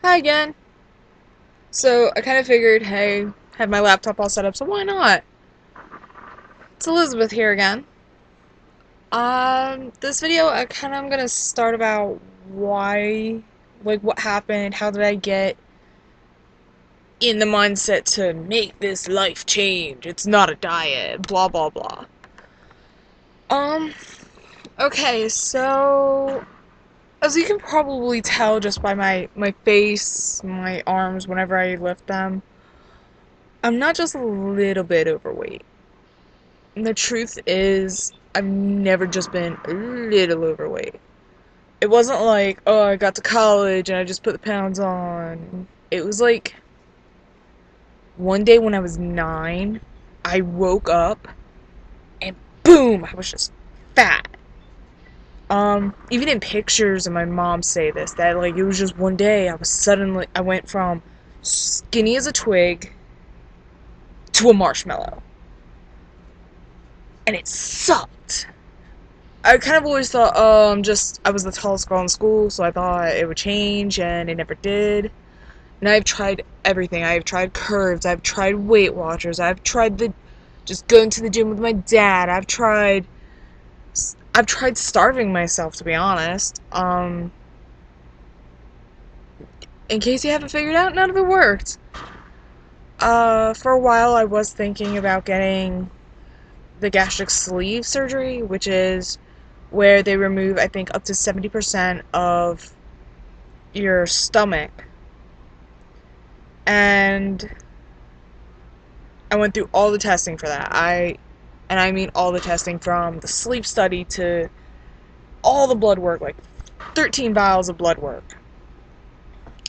Hi again. So I kind of figured, hey, had my laptop all set up, so why not? It's Elizabeth here again. This video I kind of am gonna start about why, like what happened, how did I get in the mindset to make this life change? It's not a diet, blah blah blah. Um, okay, so as you can probably tell just by my face, my arms whenever I lift them, I'm not just a little bit overweight. And the truth is, I've never just been a little overweight. It wasn't like, oh, I got to college and I just put the pounds on. It was like one day when I was 9, I woke up and boom, I was just fat. Even in pictures, and my mom say this, that like it was just one day I went from skinny as a twig to a marshmallow. And it sucked. I kind of always thought, I was the tallest girl in school, so I thought it would change, and it never did. And I've tried everything. I've tried curves, I've tried Weight Watchers, I've tried just going to the gym with my dad. I've tried starving myself, to be honest. In case you haven't figured out, none of it worked. For a while I was thinking about getting the gastric sleeve surgery, which is where they remove, I think, up to 70% of your stomach. And I went through all the testing for that. I mean all the testing, from the sleep study to all the blood work, like 13 vials of blood work.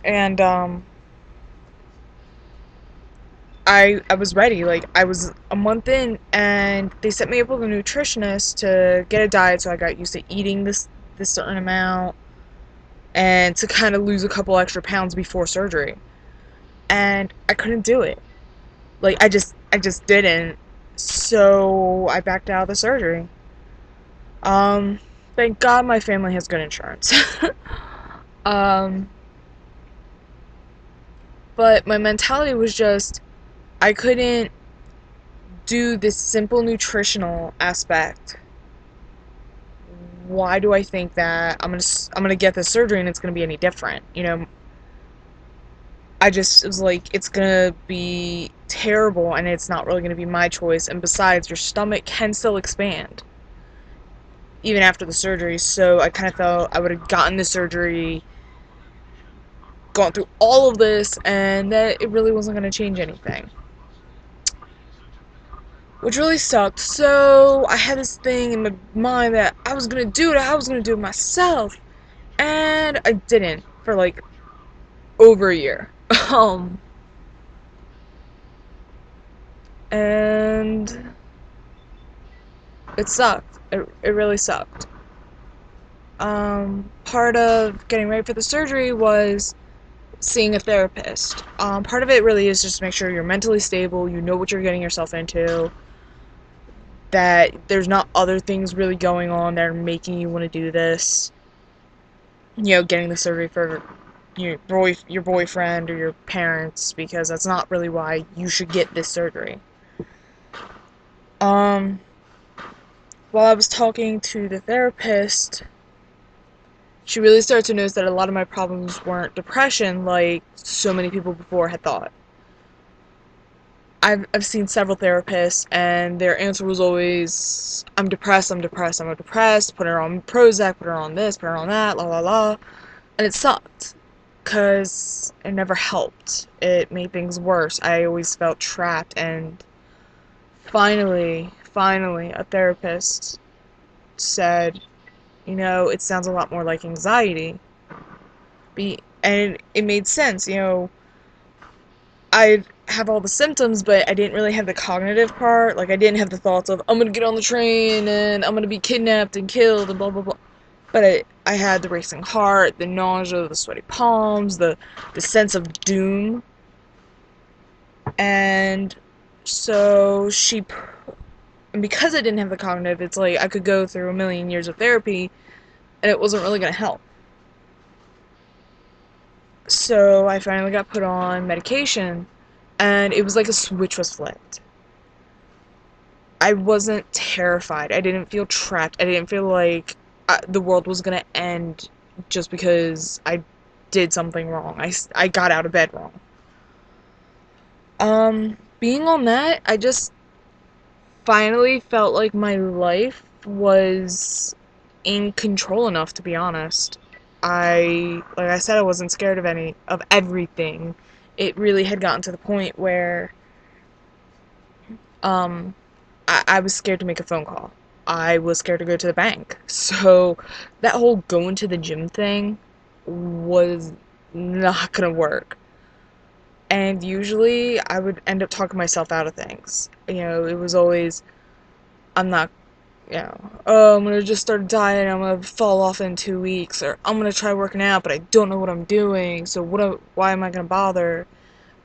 And I was ready. Like, I was a month in, and they set me up with a nutritionist to get a diet, so I got used to eating this certain amount, and to kind of lose a couple extra pounds before surgery. And I couldn't do it. Like, I just didn't. So I backed out of the surgery. Um, thank God my family has good insurance. um, but my mentality was just, I couldn't do this simple nutritional aspect. Why do I think that I'm gonna get this surgery and it's gonna be any different? It was like, it's gonna be terrible and it's not really gonna be my choice. And besides, your stomach can still expand even after the surgery. So I kind of thought I would have gotten the surgery, gone through all of this, and that it really wasn't gonna change anything, which really sucked. So I had this thing in my mind that I was gonna do it. I was gonna do it myself, and I didn't for like over a year. Um, and it sucked. It really sucked. Part of getting ready for the surgery was seeing a therapist. Part of it really is just to make sure you're mentally stable, you know what you're getting yourself into, that there's not other things really going on that are making you want to do this. Getting the surgery for your boyfriend or your parents, because that's not really why you should get this surgery. Um, while I was talking to the therapist, she really started to notice that a lot of my problems weren't depression like so many people before had thought. I've seen several therapists, and their answer was always, I'm depressed, I'm depressed, I'm depressed, put her on Prozac, put her on this, put her on that, la la la. And it sucked, because it never helped. It made things worse. I always felt trapped, and finally, a therapist said, it sounds a lot more like anxiety. And it made sense. I have all the symptoms, but I didn't really have the cognitive part. Like, I didn't have the thoughts of, I'm gonna get on the train and I'm gonna be kidnapped and killed and blah blah blah. But I had the racing heart, the nausea, the sweaty palms, the sense of doom. And so and because I didn't have the cognitive, it's like I could go through a million years of therapy and it wasn't really gonna help. So I finally got put on medication, and it was like a switch was flipped. I wasn't terrified. I didn't feel trapped. I didn't feel like the world was gonna end just because I did something wrong. I got out of bed wrong. Being on that, I just finally felt like my life was in control enough, to be honest. Like I said, I wasn't scared of everything. It really had gotten to the point where, um, I was scared to make a phone call. I was scared to go to the bank. So that whole going to the gym thing was not gonna work. And usually I would end up talking myself out of things. It was always, I'm not, oh, I'm gonna just start a diet, I'm gonna fall off in 2 weeks, or I'm gonna try working out, but I don't know what I'm doing, so why am I gonna bother?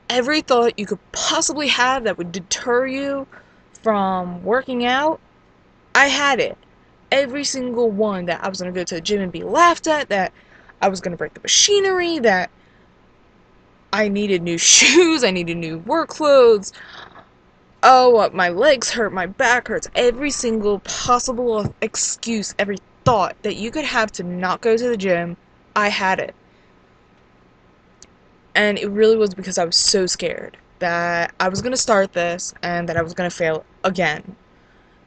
Every thought you could possibly have that would deter you from working out, I had it. Every single one, that I was gonna go to the gym and be laughed at, that I was gonna break the machinery, that I needed new shoes, I needed new work clothes. Oh, my legs hurt, my back hurts. Every single possible excuse, every thought that you could have to not go to the gym, I had it. And it really was because I was so scared that I was gonna start this and that I was gonna fail again.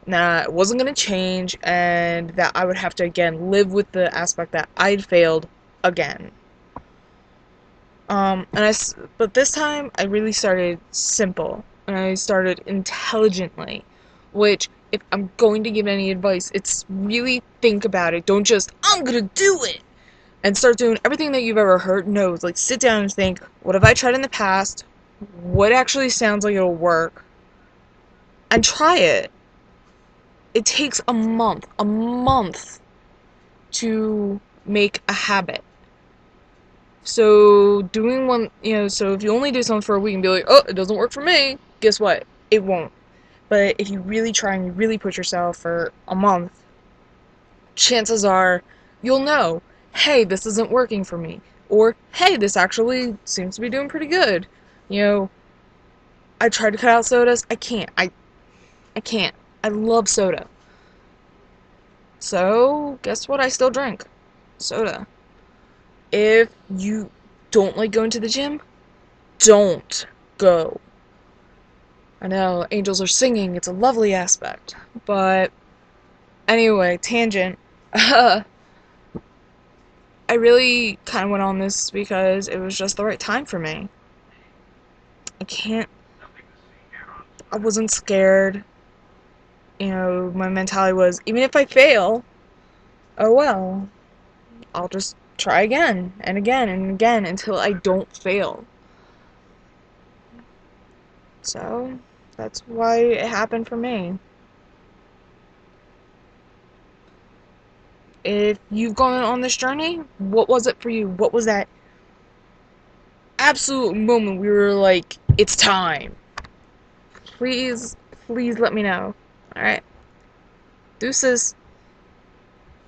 That it wasn't gonna change, and that I would have to again live with the aspect that I'd failed again. But this time I really started simple and I started intelligently, which, if I'm going to give any advice, it's really think about it. Don't just, I'm gonna do it, and start doing everything that you've ever heard. No, like sit down and think, what have I tried in the past? What actually sounds like it'll work? And try it. It takes a month to make a habit. So doing one, so if you only do something for a week and be like, oh, it doesn't work for me, guess what? It won't. But if you really try and you really push yourself for a month, chances are you'll know, hey, this isn't working for me. Or, hey, this actually seems to be doing pretty good. You know, I tried to cut out sodas. I can't. I can't. I love soda. So, guess what? I still drink soda. If you don't like going to the gym, don't go. I know, angels are singing, it's a lovely aspect. But anyway, tangent. I really kind of went on this because it was just the right time for me. I can't, I wasn't scared. My mentality was, even if I fail, oh well, I'll just try again and again and again until I don't fail. So, that's why it happened for me. If you've gone on this journey, what was it for you? What was that absolute moment we were like, it's time? Please, please let me know. Alright? Deuces.